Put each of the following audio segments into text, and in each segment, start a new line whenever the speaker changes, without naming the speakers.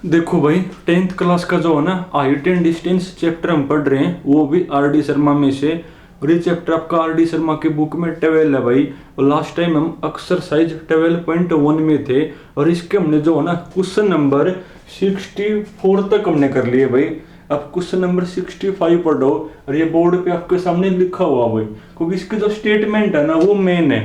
देखो भाई, 10th class का जो है ना हाइट एंड डिस्टेंस चैप्टर हम पढ़ रहे हैं, वो भी आर डी शर्मा में से। और ये चैप्टर आपका आर डी शर्मा की बुक में 12 है भाई। और लास्ट टाइम हम एक्सरसाइज 12.1 में थे, और इसके हमने जो है ना क्वेश्चन नंबर 64 तक हमने कर लिए भाई। अब क्वेश्चन नंबर 65 पढ़ो, और ये बोर्ड पे आपके सामने लिखा हुआ भाई, क्योंकि इसकी जो स्टेटमेंट है ना वो मेन है।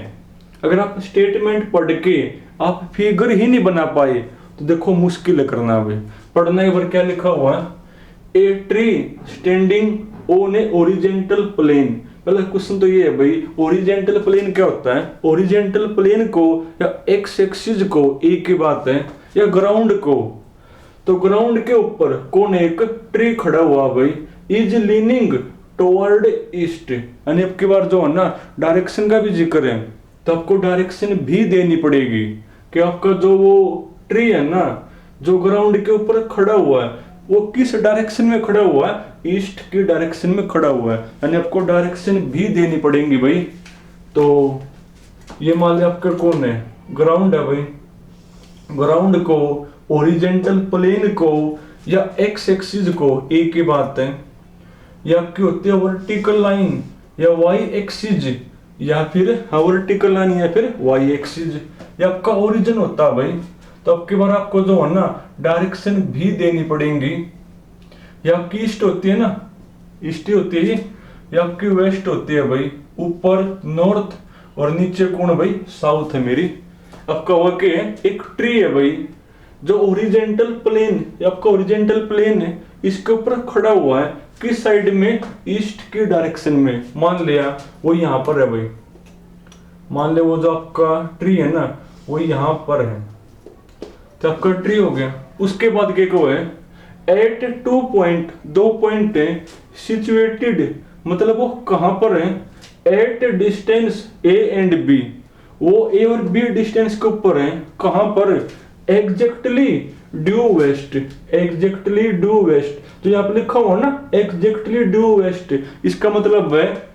अगर आप स्टेटमेंट पढ़ के आप फिगर ही नहीं बना पाए तो देखो मुश्किल है करना भाई। पढ़ना एक बार क्या लिखा हुआ है, a tree standing on a horizontal plane. पहला क्वेश्चन तो ये है भाई, ओरिजेंटल प्लेन क्या होता है? ओरिजेंटल प्लेन को या एक्स एक्सिस को, एक ही बात है, या ग्राउंड को। तो ग्राउंड के ऊपर कौन एक ट्री खड़ा हुआ भाई, इज लीनिंग टुवर्ड ईस्ट। यानी अब की बार जो है ना डायरेक्शन का भी जिक्र है, तो आपको डायरेक्शन भी देनी पड़ेगी कि आपका जो वो ट्री है ना, जो ग्राउंड के ऊपर खड़ा हुआ है, वो किस डायरेक्शन में खड़ा हुआ है? ईस्ट की डायरेक्शन में खड़ा हुआ है। यानी आपको डायरेक्शन भी देनी पड़ेगी भाई। तो ये मान लिया आपका कौन है, ग्राउंड है भाई। ग्राउंड को, ओरिजेंटल प्लेन को या एक्स एक्सिस को, एक ही बात है, या आपकी होती है वर्टिकल लाइन या वाई एक्सिस, या फिर वर्टिकल लाइन या फिर वाई एक्सिस, या आपका ओरिजिन होता है भाई। तो अब की बार आपको जो है ना डायरेक्शन भी देनी पड़ेगी। या आपकी ईस्ट होती है ना, ईस्ट ही होती है, या आपकी वेस्ट होती है भाई। ऊपर नॉर्थ और नीचे कौन भाई, साउथ है मेरी। आपका वाक्य है, एक ट्री है भाई जो ओरिजेंटल प्लेन, आपका ओरिजेंटल प्लेन है, इसके ऊपर खड़ा हुआ है, किस साइड में? ईस्ट की डायरेक्शन में। मान लिया वो यहां पर है भाई, मान लिया वो जो आपका ट्री है ना वो यहां पर है, तो आपका ट्री हो गया। उसके बाद क्या को है, एट 2 पॉइंट, 2 पॉइंट है सिचुएटेड, मतलब वो कहां पर है? At distance A and B, वो ए और बी डिस्टेंस के ऊपर है। कहां पर? Exactly due west, exactly due west. तो यहाँ पे लिखा हुआ ना एग्जैक्टली ड्यू वेस्ट, इसका मतलब है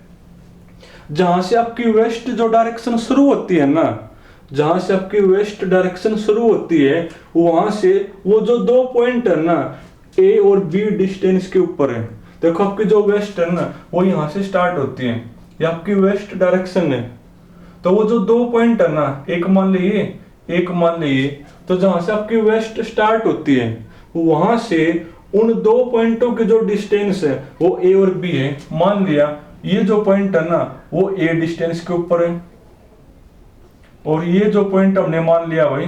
जहां से आपकी वेस्ट जो डायरेक्शन शुरू होती है ना, जहां से आपकी वेस्ट डायरेक्शन शुरू होती है, वहां से वो जो 2 पॉइंट है ना ए और बी डिस्टेंस के ऊपर है। देखो आपकी जो वेस्ट है ना वो यहां से स्टार्ट होती है, ये आपकी वेस्ट डायरेक्शन है। तो वो जो 2 पॉइंट है ना, एक मान लीजिए, एक मान लीजिए, तो जहां से आपकी वेस्ट स्टार्ट होती है वहां से उन 2 पॉइंटों के जो डिस्टेंस है वो ए और बी है। मान लिया ये जो पॉइंट है ना वो ए डिस्टेंस के ऊपर है, और ये जो पॉइंट हमने मान लिया भाई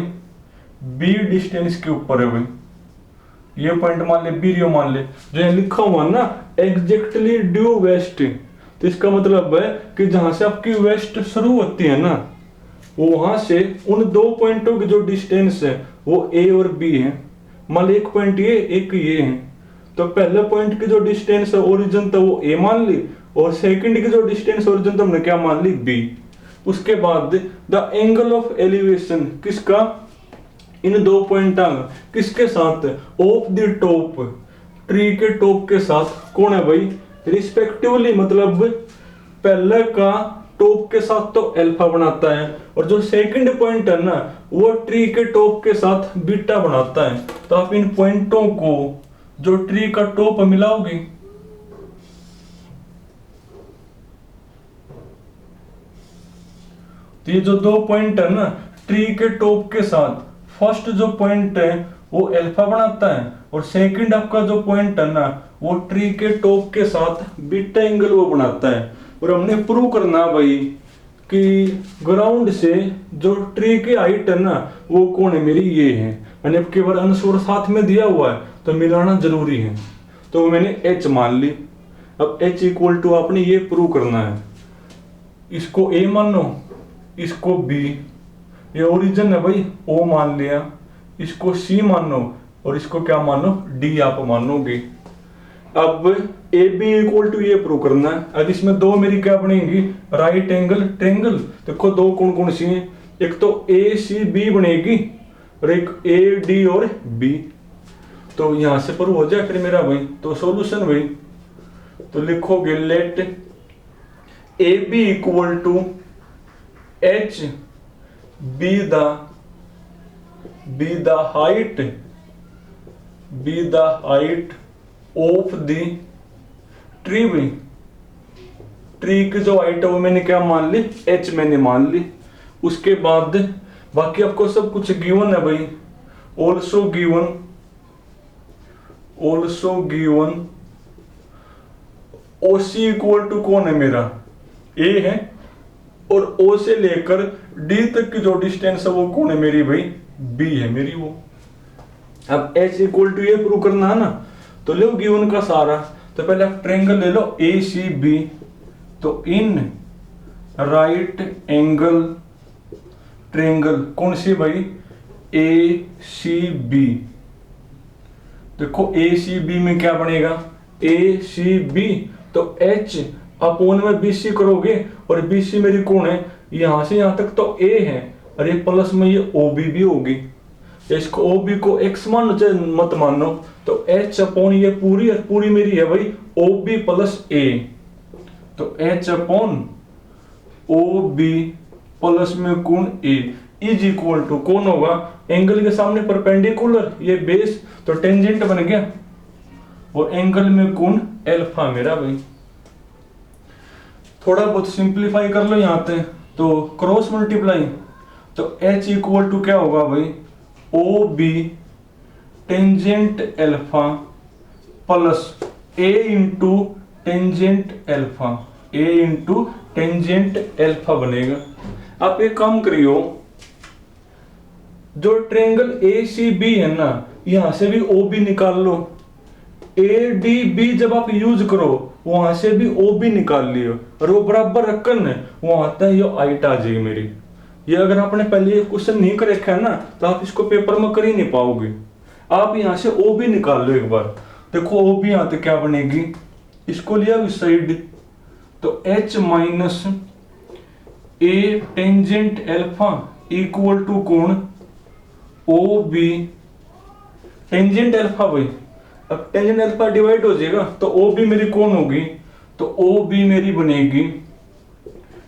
बी डिस्टेंस के ऊपर है भाई। ये पॉइंट मान ले, बी रियो मान ले, जो यहाँ लिखा हुआ ना एग्जैक्टली ड्यू वेस्ट, तो इसका मतलब है कि जहां से आपकी वेस्ट शुरू होती है ना, वो वहां से उन 2 पॉइंटों की जो डिस्टेंस है वो ए और बी है। मान ली एक पॉइंट ये, एक ये है, तो पहले पॉइंट की जो डिस्टेंस है ओरिजिन तो वो ए मान ली, और सेकंड की जो डिस्टेंस ओरिजिन तो हमने क्या मान ली, बी। उसके बाद द एंगल ऑफ एलिवेशन किसका, इन 2 पॉइंट किसके साथ? ऑफ द टॉप, ट्री के टॉप के साथ। कौन है भाई? रिस्पेक्टिवली, मतलब पहले का टॉप के साथ तो अल्फा बनाता है, और जो सेकंड पॉइंट है ना वो ट्री के टॉप के साथ बीटा बनाता है। तो आप इन पॉइंटों को जो ट्री का टॉप मिलाओगे, तो ये जो 2 पॉइंट है ना ट्री के टॉप के साथ, फर्स्ट जो पॉइंट है वो अल्फा बनाता है, और सेकंड आपका जो पॉइंट है ना वो ट्री के टॉप के साथ बीटा एंगल वो बनाता है। और हमने प्रूव करना भाई कि ग्राउंड से जो ट्री की हाइट है ना वो कौन है मेरी, ये है। यानी अब केवल आंसर साथ में दिया हुआ है तो मिलाना जरूरी है, तो मैंने h मान ली। अब h इक्वल टू आपने ये प्रूव करना है, इसको a मानो, इसको b, ये ओरिजिन है भाई o मान लिया, इसको c मानो, और इसको क्या मानो, d आप मानोगे। अब ए बी इक्वल टू ये प्रूव करना है। अब इसमें 2 मेरी क्या बनेगी, राइट एंगल ट्रायंगल। देखो 2 कौन कौन सी हैं, एक तो ए सी बी बनेगी, और एक ए डी और बी। तो यहां से प्रूव हो जाए फिर मेरा भाई। तो सॉल्यूशन भाई, तो लिखोगे let A B equal to H B the height B the height of the tree भाई। ट्री की जो हाइट है वो मैंने क्या मान ली, h मैंने मान ली। उसके बाद बाकी आपको सब कुछ गिवन है भाई। Also given OC equal to कौन है मेरा, A है, और O से लेकर D तक की जो डिस्टेंस है वो कौन है मेरी भाई, B है मेरी वो। अब H इक्वल टू ये प्रूव करना है ना, तो लो गिवन का सारा। तो पहले आप ट्रायंगल ले लो ACB, तो इन राइट एंगल ट्रायंगल कौन सी भाई, ACB। देखो ACB में क्या बनेगा, ACB तो H अपोन में BC करोगे, और BC मेरी कौन है, यहां से यहां तक तो A है, और ये प्लस में ये OB भी होगी। इसको OB को x मान चाहे मत मानो, तो H अपोन ये पूरी मेरी है भाई OB प्लस A। तो H अपोन OB प्लस में कौन A इज इक्वल टू कौन होगा, एंगल के सामने परपेंडिकुलर ये बेस, तो टेंजेंट बन गया, और एंगल में कौन अल्फा मेरा भाई। थोड़ा बहुत सिंप्लीफाई कर लो यहाँ पे, तो क्रॉस मल्टीप्लाई, तो H इक्वल टू क्या होगा भाई, OB tangent alpha plus A into tangent alpha, A into tangent alpha बनेगा। आप एक काम करियो, जो ट्रायंगल ACB है ना, यहां से भी OB निकाल लो। ADB जब आप यूज करो वहां से भी OB निकाल लियो, और वो बराबर रखन है वहां तक ये हाइट आ जाएगी मेरी। ये अगर आपने पहले क्वेश्चन नहीं कर रखा है ना, तो आप इसको पेपर में कर ही नहीं पाओगे। आप यहां से OB निकाल लो एक बार, देखो OB यहां तक क्या बनेगी, इसको लिया इस साइड, तो H minus A tangent alpha equal to कौन, OB टेंजेंट अल्फा भाई। अब टेंजेंट अल्फा डिवाइड हो जाएगा, तो OB मेरी कौन होगी, तो OB मेरी बनेगी,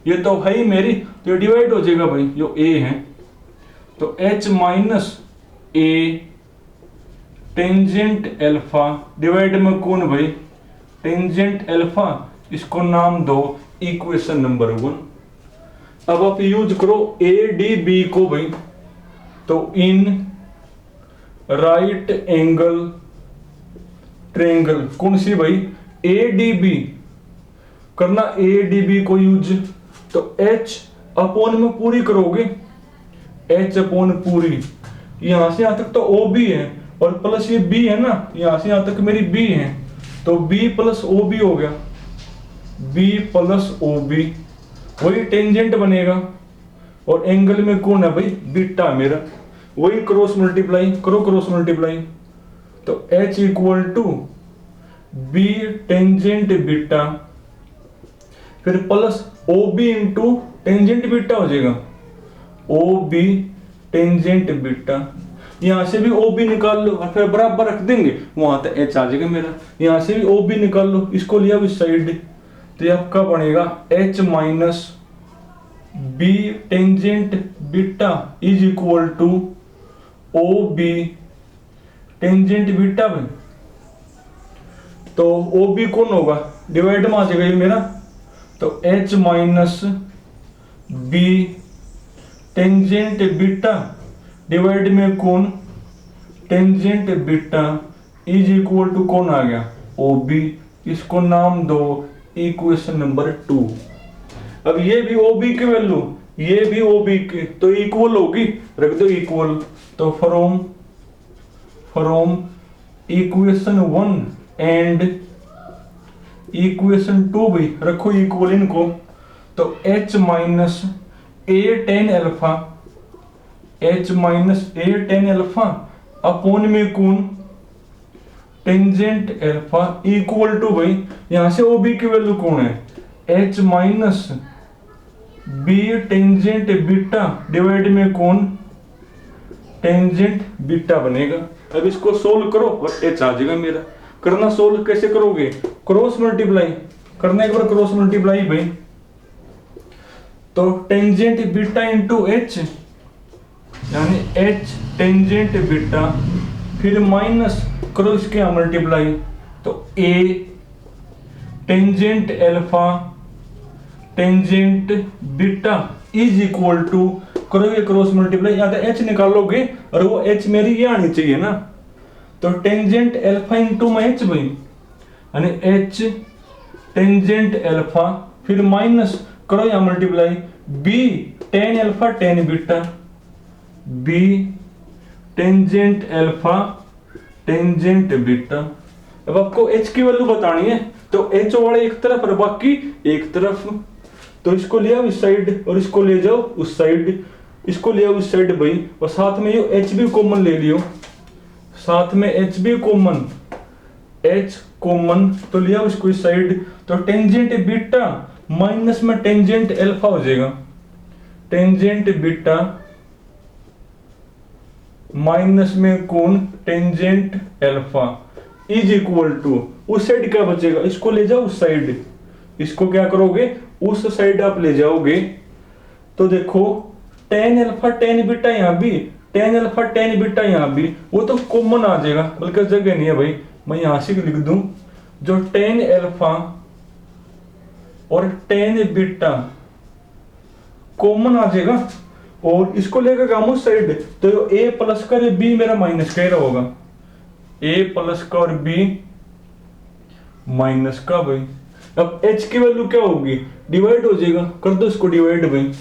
ये तो है ही मेरी, तो ये डिवाइड हो जाएगा भाई, जो A है, तो H minus A tangent alpha divide में कौन भाई, टेंजेंट अल्फा, इसको नाम दो इक्वेशन नंबर 1। अब आप यूज करो ADB को भाई, तो इन राइट एंगल ट्रायंगल कौन सी भाई, ADB करना, ADB को यूज, तो H अपोन में पूरी करोगे, H अपोन पूरी, यहां से यहां तक तो OB है, और प्लस ये B है ना, यहां से यहां तक मेरी B है, तो B प्लस OB हो गया, B प्लस OB, वही टेंजेंट बनेगा, और एंगल में कौन है भाई, बीटा मेरा, वही क्रॉस मल्टीप्लाई करो, क्रॉस मल्टीप्लाई, तो H equal to B tangent beta, फिर plus OB into tangent beta हो जाएगा, OB टेंजेंट बीटा, यहां से भी OB निकाल लो, और फिर बराबर रख देंगे, वहां तक H आ जाएगा मेरा। यहां से भी OB निकाल लो, इसको लिया इस साइड, तो ये आपका बनेगा H minus B tangent beta is equal to OB tangent beta में, तो OB कौन होगा, डिवाइड में आ जाएगा ये मेरा, तो H minus B tangent beta divide में कौन, tangent beta is equal to कौन आ गया, OB, इसको नाम दो इक्वेशन नंबर 2। अब ये भी OB की वैल्यू, ये भी OB की, तो इक्वल होगी, रख दो इक्वल, तो फ्रॉम इक्वेशन 1 एंड इक्वेशन 2 भी रखो इक्वल इनको, तो H minus A tan alpha, H minus A tan alpha upon में कौन, टेंजेंट अल्फा इक्वल टू भाई, यहां से OB की वैल्यू कौन है, H minus B tangent beta divide में कौन, टेंजेंट बीटा बनेगा। अब इसको सोल्व करो और H आ जाएगा मेरा। करना सोल्व कैसे करोगे, क्रॉस मल्टीप्लाई करना, एक बार क्रॉस मल्टीप्लाई भाई, तो टेंजेंट बीटा इंटू H, यानी H टेंजेंट बीटा, फिर माइनस करो इसके यहाँ मल्टीप्लाई, तो A tangent alpha tangent beta is equal to, करोगे क्रॉस मल्टीप्लाई, या तो एच निकालोगे और वो एच मेरी ये आनी चाहिए ना, तो टेंजेंट अल्फा इंटू में एच भाई, यानी एच टेंजेंट अल्फा, फिर माइनस करो यहाँ multiply, B tan alpha tan beta, B tangent alpha tangent beta. अब आपको एच की वैल्यू बतानी है, तो एच वाले एक तरफ और बाकी एक तरफ, तो इसको ले आओ इस साइड और इसको ले जाओ उस साइड, इसको ले आओ उस साइड भाई, और साथ में ये एच भी कॉमन ले लियो, साथ में एच भी कॉमन, एच कॉमन, तो ले आओ इसको इस साइड, तो टेंजेंट बीटा माइनस में टेंजेंट अल्फा हो जाएगा, टेंजेंट बीटा माइनस में कौन tangent alpha is equal to, उस साइड क्या बचेगा, इसको ले जाओ उस साइड, इसको क्या करोगे उस साइड आप ले जाओगे, तो देखो टेन अल्फा टेन बीटा यहाँ भी, टेन अल्फा टेन बीटा यहाँ भी, वो तो कॉमन आ जाएगा, बल्कि जगह नहीं है भाई, मैं यहां से लिख दूं, जो टेन अल्फा और टेन बीटा कॉमन आ जाएगा, और इसको लेकर हम उस साइड, तो ए प्लस का बी मेरा माइनस का ही होगा, ए प्लस का और बी माइनस का भाई। अब एच की वैल्यू क्या होगी, डिवाइड हो जाएगा, कर दो इसको डिवाइड भाई,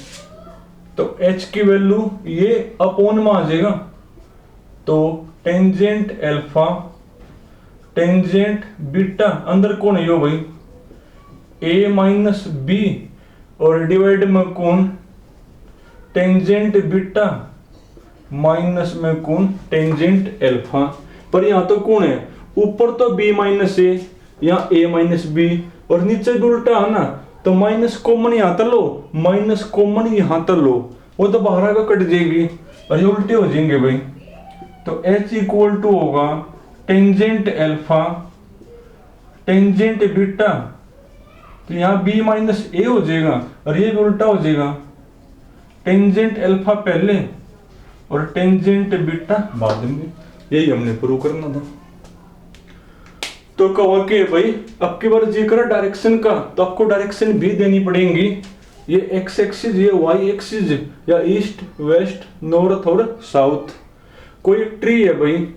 तो एच की वैल्यू ये अपॉन में आ जाएगा, तो टेंजेंट अल्फा टेंजेंट बीटा अंदर कौन है यो भाई, ए माइनस बी, और डिवाइड में कौन टेंजेंट बीटा माइनस में कौन टेंजेंट अल्फा, पर यहाँ तो कौन है, ऊपर तो बी माइनस ए, यहाँ ए माइनस बी, और नीचे भी उल्टा है ना, तो माइनस कॉमन यहाँ तक लो, माइनस कॉमन यहाँ तक लो, वो तो बाहर का कट जाएगी और ये उल्टे हो जाएंगे भाई, तो एच इक्वल टू होगा टेंजेंट अल्फा टेंजेंट बीटा, तो यहाँ बी माइनस ए हो जाएगा और ये भी उल्टा हो जाएगा, टेंजेंट अल्फा पहले और टेंजेंट बीटा बाद में, यही हमने प्रूव करना था। तो कहो कि भाई अब की बार जिक्र डायरेक्शन का, तो आपको डायरेक्शन भी देनी पड़ेगी, ये एक्स एक्सिस, ये वाई एक्सिस, या ईस्ट वेस्ट नॉर्थ और साउथ। कोई ट्री है भाई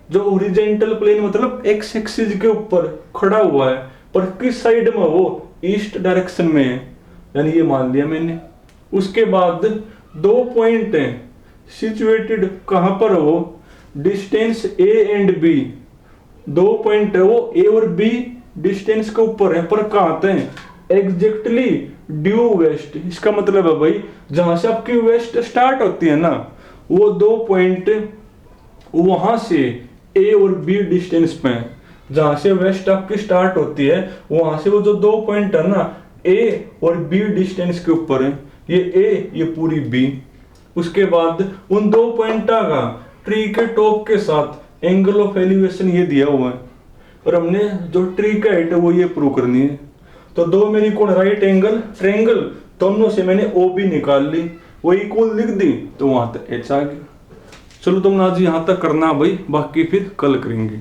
जो ओरिजेंटल प्लेन मतलब एक्स एक्सिस के ऊपर खड़ा हुआ है, पर किस साइड में, वो ईस्ट डायरेक्शन में है, यानी ये मान लिया मैंने। उसके बाद दो पॉइंट हैं सिचुएटेड कहां पर हो, डिस्टेंस ए एंड बी, दो पॉइंट है वो ए और बी डिस्टेंस के ऊपर है, पर कहां आते हैं, एग्जैक्टली ड्यू वेस्ट। इसका मतलब है भाई जहां से आपकी वेस्ट स्टार्ट होती है ना, वो दो पॉइंट वहां से ए और बी डिस्टेंस पे है, जहां से वेस्ट आपकी स्टार्ट होती है वहां से वो जो दो पॉइंट है ना, ए और बी डिस्टेंस के ऊपर है, ये ए ये पूरी बी। उसके बाद उन दो पॉइंटा का ट्री के टॉप के साथ एंगल ऑफ एलिवेशन ये दिया हुआ है, और हमने जो ट्री का हाइट है वो ये प्रूव करनी है। तो दो मेरी कौन, राइट एंगल ट्रायंगल, दोनों से मैंने ओ बी निकाल ली, वो इक्वल लिख दी, तो वहां तक एच आ गया। चलो तुम आज यहाँ तक करना भाई, बाकी फिर कल करेंगे।